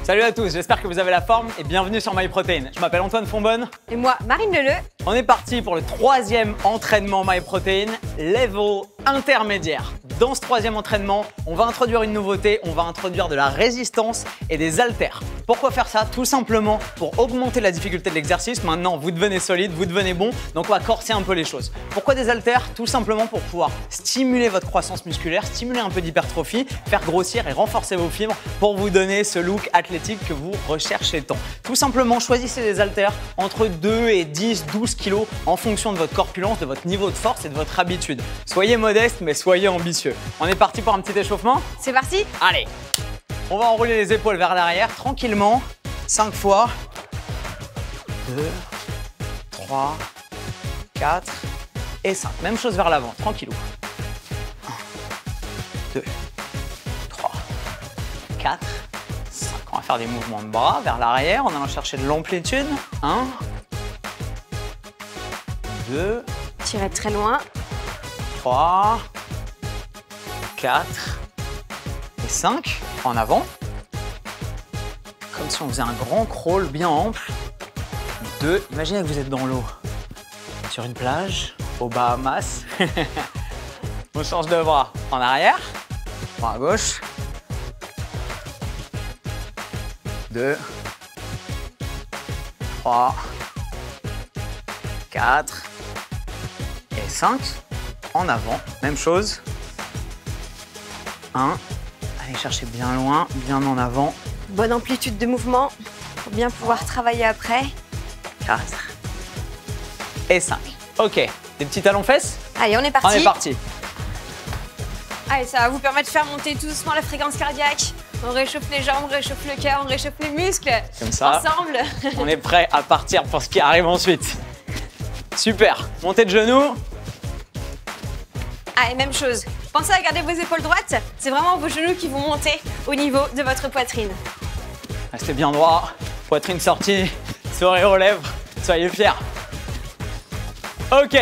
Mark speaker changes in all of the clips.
Speaker 1: Salut à tous, j'espère que vous avez la forme et bienvenue sur MyProtein. Je m'appelle Antoine Fonbonne.
Speaker 2: Et moi, Marine Leleu.
Speaker 1: On est parti pour le troisième entraînement MyProtein, level intermédiaire. Dans ce troisième entraînement, on va introduire une nouveauté, on va introduire de la résistance et des haltères. Pourquoi faire ça? Tout simplement pour augmenter la difficulté de l'exercice. Maintenant, vous devenez solide, vous devenez bon, donc on va corser un peu les choses. Pourquoi des haltères? Tout simplement pour pouvoir stimuler votre croissance musculaire, stimuler un peu d'hypertrophie, faire grossir et renforcer vos fibres pour vous donner ce look athlétique que vous recherchez tant. Tout simplement, choisissez des haltères entre 2 et 10, 12 kilos en fonction de votre corpulence, de votre niveau de force et de votre habitude. Soyez modeste, mais soyez ambitieux. On est parti pour un petit échauffement?
Speaker 2: C'est parti.
Speaker 1: Allez, on va enrouler les épaules vers l'arrière tranquillement, 5 fois. 2, 3, 4 et 5. Même chose vers l'avant, tranquillou. 1, 2, 3, 4, 5. On va faire des mouvements de bras vers l'arrière en allant chercher de l'amplitude. 1, 2,
Speaker 2: Tirez très loin.
Speaker 1: 3, 4 et 5. En avant. Comme si on faisait un grand crawl bien ample. 2. Imaginez que vous êtes dans l'eau. Sur une plage, aux Bahamas. On change de bras. En arrière. Bras à gauche. 2, 3, 4 et 5. En avant, même chose. 1. Allez chercher bien loin, bien en avant.
Speaker 2: Bonne amplitude de mouvement pour bien pouvoir travailler après.
Speaker 1: 4 et 5. Ok, des petits talons fesses?
Speaker 2: Allez, on est parti.
Speaker 1: On est parti.
Speaker 2: Allez, ça va vous permettre de faire monter tout doucement la fréquence cardiaque. On réchauffe les jambes, on réchauffe le cœur, on réchauffe les muscles.
Speaker 1: Comme ça.
Speaker 2: Ensemble.
Speaker 1: On est prêt à partir pour ce qui arrive ensuite. Super. Montée de genoux.
Speaker 2: Allez, même chose. Pensez à garder vos épaules droites. C'est vraiment vos genoux qui vont monter au niveau de votre poitrine.
Speaker 1: Restez bien droit. Poitrine sortie. Sourire aux lèvres. Soyez fiers. Ok.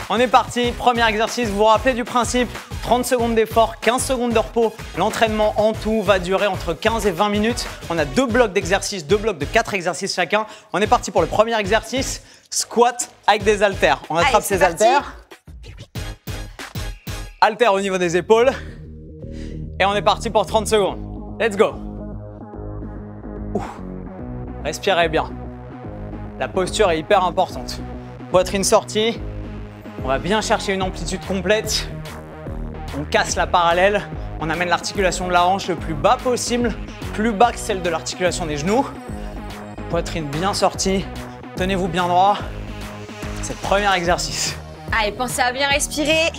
Speaker 1: On est parti. Premier exercice. Vous vous rappelez du principe? 30 secondes d'effort, 15 secondes de repos. L'entraînement en tout va durer entre 15 et 20 minutes. On a 2 blocs d'exercices, 2 blocs de 4 exercices chacun. On est parti pour le premier exercice, squat avec des haltères. On attrape ces haltères. Haltères au niveau des épaules. Et on est parti pour 30 secondes. Let's go. Ouh. Respirez bien. La posture est hyper importante. Poitrine sortie. On va bien chercher une amplitude complète. On casse la parallèle, on amène l'articulation de la hanche le plus bas possible, plus bas que celle de l'articulation des genoux. Poitrine bien sortie, tenez-vous bien droit. C'est le premier exercice.
Speaker 2: Allez, pensez à bien respirer.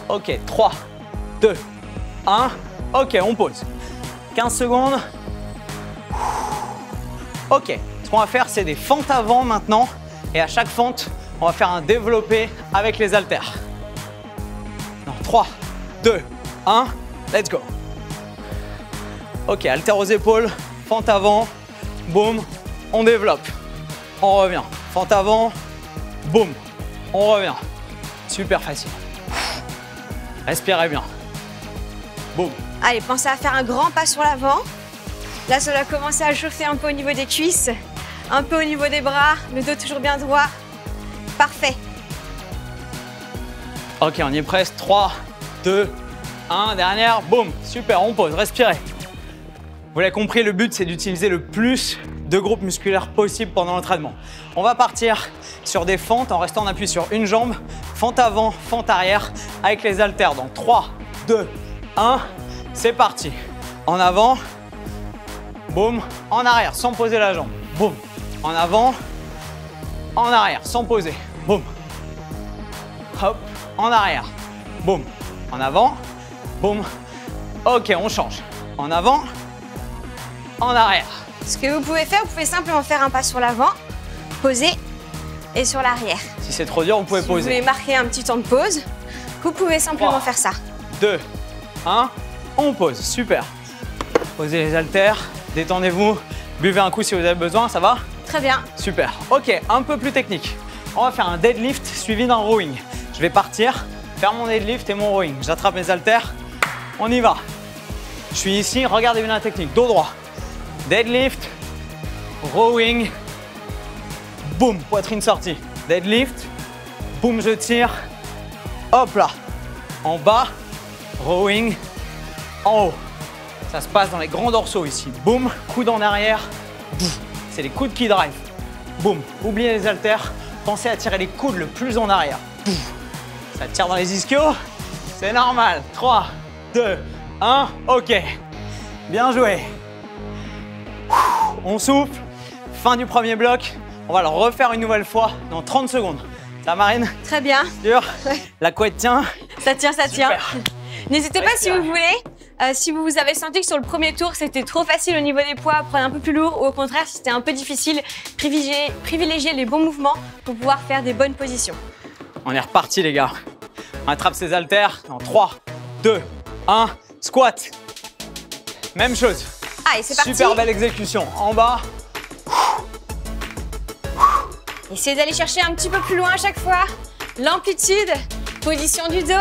Speaker 1: Ok, 3, 2, 1. Ok, on pose. 15 secondes. Ok, ce qu'on va faire, c'est des fentes avant maintenant. Et à chaque fente, on va faire un développé avec les haltères. 3, 2, 1, let's go. Ok, haltères aux épaules, fente avant, boum, on développe. On revient, fente avant, boum, on revient. Super facile. Respirez bien. Boum.
Speaker 2: Allez, pensez à faire un grand pas sur l'avant. Là, ça doit commencer à chauffer un peu au niveau des cuisses, un peu au niveau des bras, le dos toujours bien droit. Parfait.
Speaker 1: Ok, on y est presque. 3, 2, 1, dernière, boum. Super, on pose, respirez. Vous l'avez compris, le but, c'est d'utiliser le plus de groupes musculaires possible pendant l'entraînement. On va partir sur des fentes en restant en appui sur une jambe. Fente avant, fente arrière avec les haltères. Donc 3, 2, 1, c'est parti. En avant, boum, en arrière, sans poser la jambe. Boum, en avant, en arrière, sans poser. Boum. Hop, en arrière. Boum. En avant. Boum. Ok, on change. En avant. En arrière.
Speaker 2: Ce que vous pouvez faire, vous pouvez simplement faire un pas sur l'avant, poser et sur l'arrière.
Speaker 1: Si c'est trop dur, vous pouvez
Speaker 2: Si
Speaker 1: poser.
Speaker 2: vous voulez marquer un petit temps de pause, vous pouvez simplement
Speaker 1: 3,
Speaker 2: faire ça.
Speaker 1: 2, 1, on pose. Super. Posez les haltères, détendez-vous. Buvez un coup si vous avez besoin, ça va?
Speaker 2: Très bien.
Speaker 1: Super. Ok, un peu plus technique. On va faire un deadlift suivi d'un rowing. Je vais partir, faire mon deadlift et mon rowing. J'attrape mes haltères. On y va. Je suis ici, regardez bien la technique. Dos droit. Deadlift, rowing, boum, poitrine sortie. Deadlift, boum, je tire. Hop là. En bas, rowing, en haut. Ça se passe dans les grands dorsaux ici. Boum, coude en arrière. C'est les coudes qui drive. Boum, oubliez les haltères. Pensez à tirer les coudes le plus en arrière. Ça tire dans les ischios. C'est normal. 3, 2, 1, ok. Bien joué. On souffle. Fin du premier bloc. On va le refaire une nouvelle fois dans 30 secondes. Ça, Marine?
Speaker 2: Très bien.
Speaker 1: Sûr?
Speaker 2: Ouais.
Speaker 1: La couette tient?
Speaker 2: Ça tient, ça tient.
Speaker 1: Super.
Speaker 2: N'hésitez pas si vous voulez. Si vous avez senti que sur le premier tour, c'était trop facile au niveau des poids, prenez un peu plus lourd. Ou au contraire, si c'était un peu difficile, privilégiez les bons mouvements pour pouvoir faire des bonnes positions.
Speaker 1: On est reparti, les gars. On attrape ses haltères dans 3, 2, 1. Squat. Même chose.
Speaker 2: Allez, c'est parti.
Speaker 1: Super belle exécution. En bas.
Speaker 2: Essayez d'aller chercher un petit peu plus loin à chaque fois. L'amplitude, position du dos.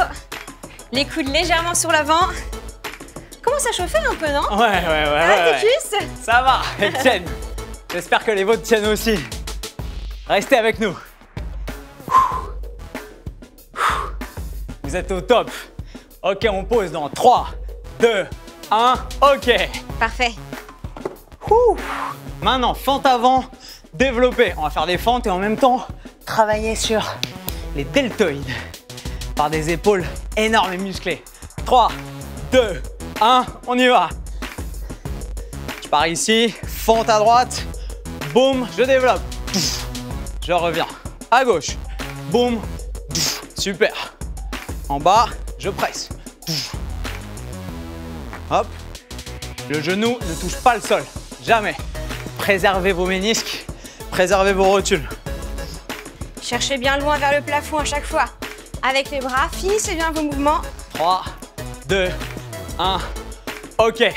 Speaker 2: Les coudes légèrement sur l'avant. Commence à chauffer un peu, non?
Speaker 1: Ouais.
Speaker 2: Tes cuisses.
Speaker 1: Ça va, elles tiennent. J'espère que les vôtres tiennent aussi. Restez avec nous. Vous êtes au top. Ok, on pose dans 3, 2, 1. Ok.
Speaker 2: Parfait.
Speaker 1: Maintenant, fente avant, développée. On va faire des fentes et en même temps, travailler sur les deltoïdes par des épaules énormes et musclées. 3, 2, 1, on y va. Je pars ici, fente à droite, boum, je développe. Je reviens à gauche, boum, super. En bas, je presse. Hop, le genou ne touche pas le sol, jamais. Préservez vos ménisques, préservez vos rotules.
Speaker 2: Cherchez bien loin vers le plafond à chaque fois. Avec les bras, finissez bien vos mouvements.
Speaker 1: 3, 2, 1, ok.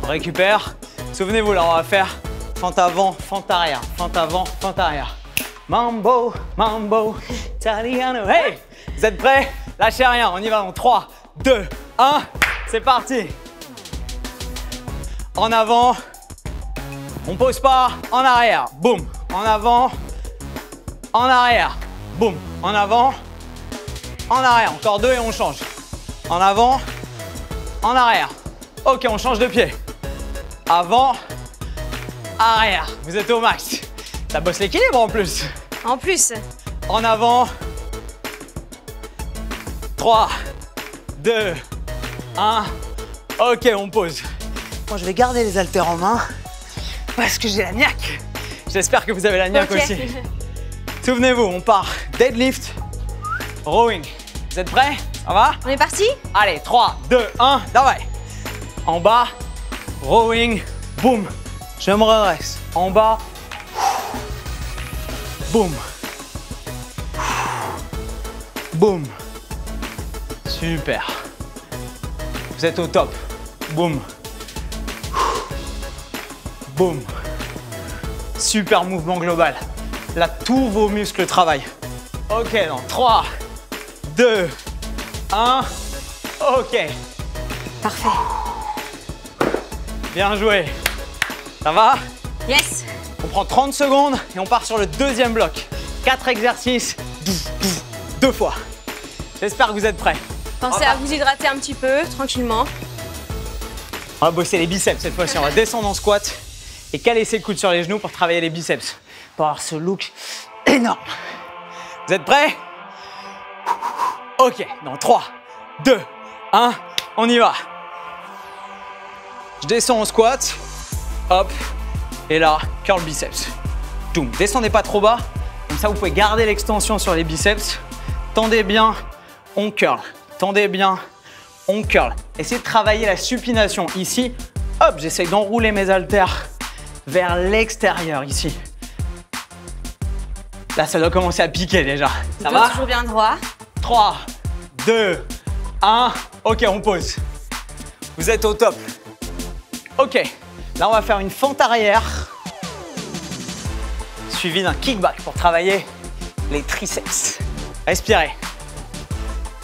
Speaker 1: On récupère. Souvenez-vous, là, on va faire fente avant, fente arrière, fente avant, fente arrière. Mambo, mambo, italiano. Hey, vous êtes prêts? Lâchez rien, on y va dans 3, 2, 1, c'est parti. En avant, on pose pas, en arrière, boum. En avant, en arrière, boum. En avant, en arrière, encore 2 et on change. En avant, en arrière. Ok, on change de pied. Avant, arrière. Vous êtes au max. Ça bosse l'équilibre en plus.
Speaker 2: En plus.
Speaker 1: En avant. 3, 2, 1. Ok, on pose. Moi, je vais garder les haltères en main parce que j'ai la niaque. J'espère que vous avez la niaque aussi. Souvenez-vous, on part deadlift, rowing. Vous êtes prêts? Ça va?
Speaker 2: On est parti?
Speaker 1: Allez, 3, 2, 1, давай. En bas, rowing, boum. Je me redresse. En bas, boum. Boum. Super. Vous êtes au top. Boum. Boum. Super mouvement global. Là, tous vos muscles travaillent. Ok, dans 3, 2, 1. Ok.
Speaker 2: Parfait.
Speaker 1: Bien joué. Ça va?
Speaker 2: Yes.
Speaker 1: On prend 30 secondes et on part sur le deuxième bloc. 4 exercices, 2 fois. J'espère que vous êtes prêts.
Speaker 2: Pensez à vous hydrater un petit peu, tranquillement.
Speaker 1: On va bosser les biceps cette fois-ci. On va descendre en squat et caler ses coudes sur les genoux pour travailler les biceps. Pour avoir ce look énorme. Vous êtes prêts? Ok, dans 3, 2, 1, on y va. Je descends en squat. Hop. Et là, curl biceps. Doum. Descendez pas trop bas. Comme ça, vous pouvez garder l'extension sur les biceps. Tendez bien, on curl. Tendez bien, on curl. Essayez de travailler la supination ici. Hop, j'essaye d'enrouler mes haltères vers l'extérieur ici. Là, ça doit commencer à piquer déjà. Ça va?
Speaker 2: Toujours bien droit.
Speaker 1: 3, 2, 1. Ok, on pose. Vous êtes au top. Ok, là, on va faire une fente arrière suivi d'un kickback pour travailler les triceps. Respirez.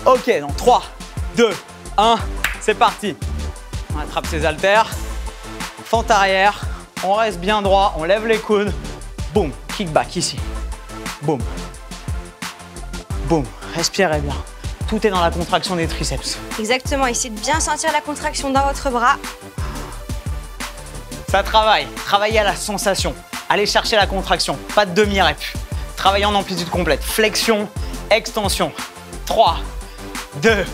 Speaker 1: Ok, dans 3, 2, 1, c'est parti. On attrape ses haltères. Fente arrière. On reste bien droit. On lève les coudes. Boum. Kickback ici. Boum. Boum. Respirez bien. Tout est dans la contraction des triceps.
Speaker 2: Exactement, essayez de bien sentir la contraction dans votre bras.
Speaker 1: Ça travaille. Travaillez à la sensation. Allez chercher la contraction. Pas de demi-rep. Travaillez en amplitude complète. Flexion, extension. 3, 2,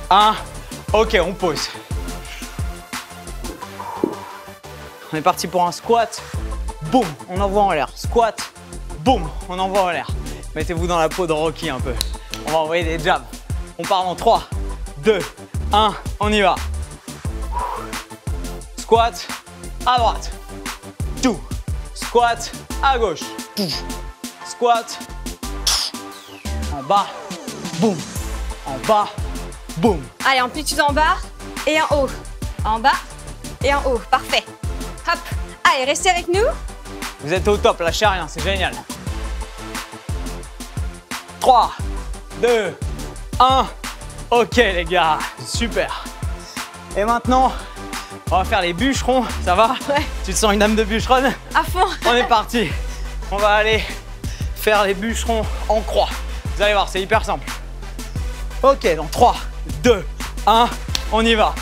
Speaker 1: 1. Ok, on pose. On est parti pour un squat. Boum, on envoie en l'air. Squat. Boum, on envoie en l'air. Mettez-vous dans la peau de Rocky un peu. On va envoyer des jabs. On part en 3, 2, 1. On y va. Squat à droite. Tout. Squat à gauche. Squat. En bas. Boum. En bas. Boum.
Speaker 2: Allez, amplitude en bas et en haut. En bas et en haut. Parfait. Hop. Allez, restez avec nous.
Speaker 1: Vous êtes au top, lâchez rien, c'est génial. 3, 2, 1. Ok les gars, super. Et maintenant, on va faire les bûcherons, ça va?
Speaker 2: Ouais.
Speaker 1: Tu te sens une âme de bûcheronne?
Speaker 2: À fond.
Speaker 1: On est parti. On va aller faire les bûcherons en croix. Vous allez voir, c'est hyper simple. Ok, dans 3, 2, 1, on y va.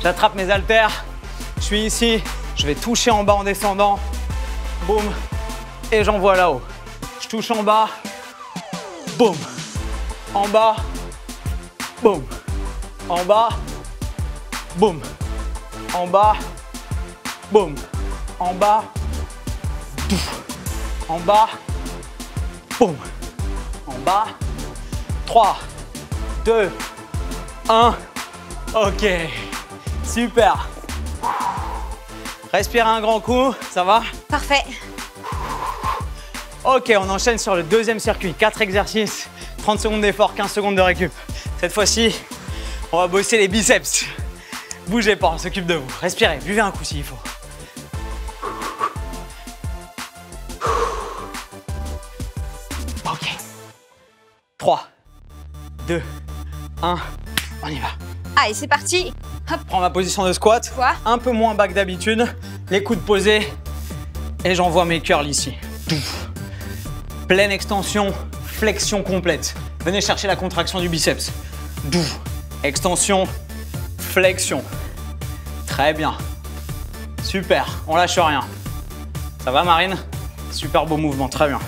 Speaker 1: J'attrape mes haltères, je suis ici, je vais toucher en bas en descendant. Boum, et j'envoie là-haut. Je touche en bas, boum, en bas, boum, en bas, boum, en bas, boum, en bas, pouf, en bas, boum, en bas. 3, 2, 1. Ok, super. Respirez un grand coup, ça va?
Speaker 2: Parfait.
Speaker 1: Ok, on enchaîne sur le deuxième circuit. 4 exercices, 30 secondes d'effort, 15 secondes de récup. Cette fois-ci, on va bosser les biceps. Bougez pas, on s'occupe de vous. Respirez, buvez un coup s'il faut. Ok. 3, 2, 1, on y va.
Speaker 2: Allez, c'est parti. Hop.
Speaker 1: Prends ma position de squat.
Speaker 2: Quoi?
Speaker 1: Un peu moins bas que d'habitude. Les coudes posés. Et j'envoie mes curls ici. Pleine extension, flexion complète. Venez chercher la contraction du biceps. Extension, flexion. Très bien. Super, on lâche rien. Ça va Marine? Super beau mouvement, très bien.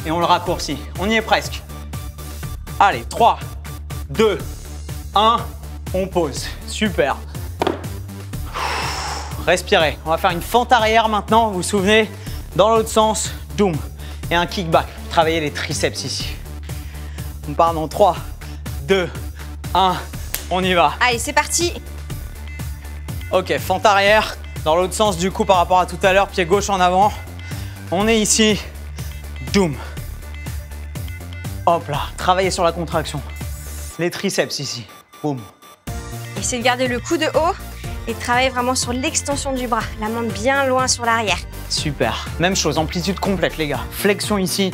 Speaker 1: Et on le raccourcit, on y est presque. Allez, 3, 2, 1, on pose. Super. Respirez. On va faire une fente arrière maintenant, vous vous souvenez? Dans l'autre sens, doum. Et un kickback. Travaillez les triceps ici. On part dans 3, 2, 1, on y va.
Speaker 2: Allez, c'est parti.
Speaker 1: Ok, fente arrière. Dans l'autre sens du coup par rapport à tout à l'heure, pied gauche en avant. On est ici. Doum. Hop là, travaillez sur la contraction. Les triceps ici. Boum.
Speaker 2: Essayez de garder le coude haut et travaillez vraiment sur l'extension du bras. La main bien loin sur l'arrière.
Speaker 1: Super. Même chose, amplitude complète les gars. Flexion ici.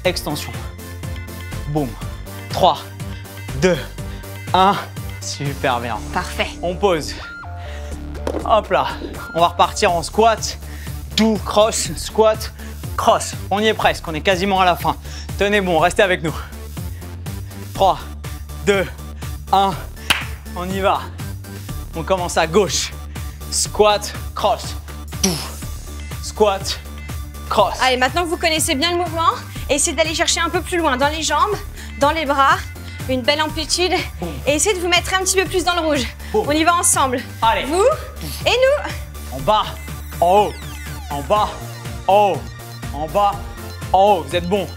Speaker 1: Extension. Boum. 3, 2, 1. Super bien.
Speaker 2: Parfait.
Speaker 1: On pose. Hop là. On va repartir en squat. Doux, cross, squat, cross. On y est presque, on est quasiment à la fin. Tenez bon, restez avec nous. 3, 2, 1. On y va. On commence à gauche. Squat, cross. Squat, cross.
Speaker 2: Allez, maintenant que vous connaissez bien le mouvement, essayez d'aller chercher un peu plus loin dans les jambes, dans les bras. Une belle amplitude. Et essayez de vous mettre un petit peu plus dans le rouge. On y va ensemble.
Speaker 1: Allez.
Speaker 2: Vous et nous.
Speaker 1: En bas, en haut, en bas, en haut, en bas, en haut. Vous êtes bons.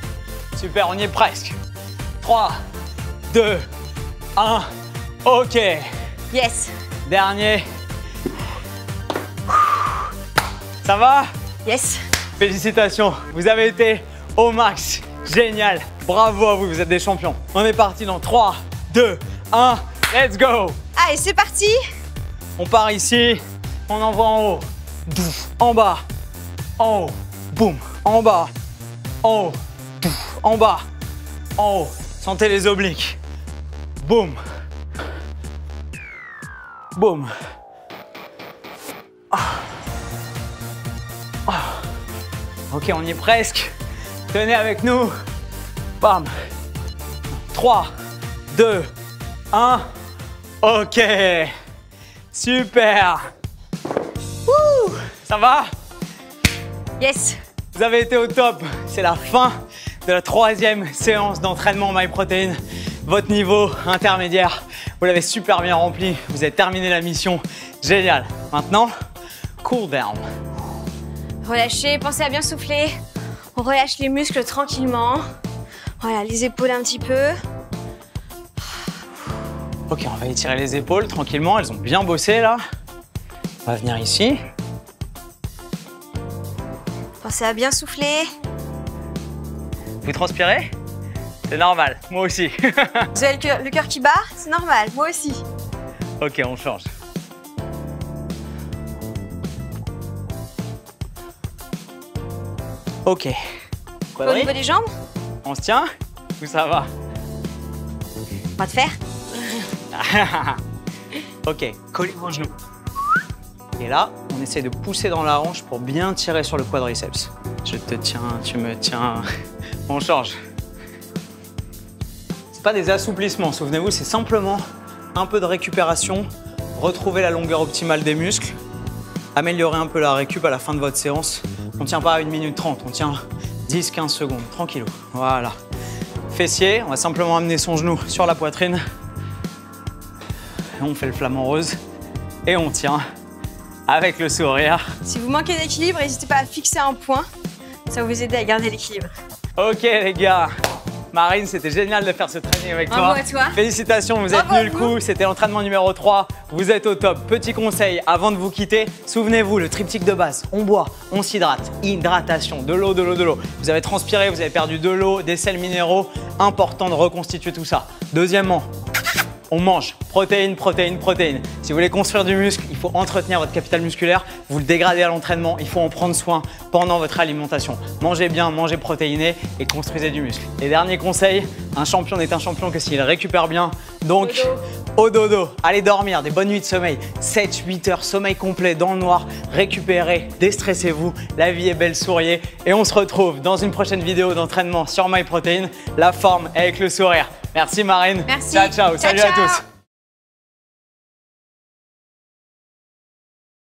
Speaker 1: Super, on y est presque. 3, 2, 1. Ok.
Speaker 2: Yes.
Speaker 1: Dernier. Ça va?
Speaker 2: Yes.
Speaker 1: Félicitations, vous avez été au max. Génial. Bravo à vous, vous êtes des champions. On est parti dans 3, 2, 1. Let's go.
Speaker 2: Allez, c'est parti.
Speaker 1: On part ici, on envoie en haut, en bas, en haut, boum, en bas, en haut, en bas, en haut. Sentez les obliques. Boum, boum, Ok, on y est presque. Tenez avec nous. Bam. 3, 2, 1. Ok. Super. Wouh. Ça va?
Speaker 2: Yes.
Speaker 1: Vous avez été au top. C'est la fin de la 3e séance d'entraînement MyProtein. Votre niveau intermédiaire, vous l'avez super bien rempli. Vous avez terminé la mission. Génial. Maintenant, cool down.
Speaker 2: Relâchez, pensez à bien souffler. On relâche les muscles tranquillement. Voilà, les épaules un petit peu.
Speaker 1: Ok, on va étirer les épaules tranquillement. Elles ont bien bossé là. On va venir ici.
Speaker 2: Pensez à bien souffler.
Speaker 1: Vous transpirez? C'est normal, moi aussi.
Speaker 2: Vous avez le cœur qui bat? C'est normal, moi aussi.
Speaker 1: Ok, on change. Ok.
Speaker 2: Au niveau des jambes,
Speaker 1: On se tient ou ça va?
Speaker 2: on va te faire.
Speaker 1: Ok, collez vos genoux. Et là, on essaie de pousser dans la hanche pour bien tirer sur le quadriceps. Je te tiens, tu me tiens. On change. C'est pas des assouplissements, souvenez-vous, c'est simplement un peu de récupération, retrouver la longueur optimale des muscles, améliorer un peu la récup à la fin de votre séance. On tient pas à 1 minute 30, on tient 10-15 secondes, tranquillou. Voilà. Fessier, on va simplement amener son genou sur la poitrine. Et on fait le flamant rose et on tient avec le sourire.
Speaker 2: Si vous manquez d'équilibre, n'hésitez pas à fixer un point. Ça va vous aider à garder l'équilibre.
Speaker 1: Ok les gars, Marine, c'était génial de faire ce training avec toi.
Speaker 2: Bravo à toi.
Speaker 1: Félicitations, vous êtes
Speaker 2: Bravo
Speaker 1: nul coup. C'était l'entraînement numéro 3. Vous êtes au top. Petit conseil, avant de vous quitter, souvenez-vous, le triptyque de base. On boit, on s'hydrate. Hydratation, de l'eau, de l'eau, de l'eau. Vous avez transpiré, vous avez perdu de l'eau, des sels minéraux. Important de reconstituer tout ça. Deuxièmement, on mange. Protéines, protéines, protéines. Si vous voulez construire du muscle, il faut entretenir votre capital musculaire. Vous le dégradez à l'entraînement, il faut en prendre soin pendant votre alimentation. Mangez bien, mangez protéiné et construisez du muscle. Et dernier conseil, un champion n'est un champion que s'il récupère bien. Donc, au dodo, allez dormir, des bonnes nuits de sommeil. 7-8 heures, sommeil complet dans le noir. Récupérez, déstressez-vous. La vie est belle, souriez. Et on se retrouve dans une prochaine vidéo d'entraînement sur MyProtein. La forme avec le sourire. Merci Marine.
Speaker 2: Merci.
Speaker 1: Ciao, ciao. Salut à tous.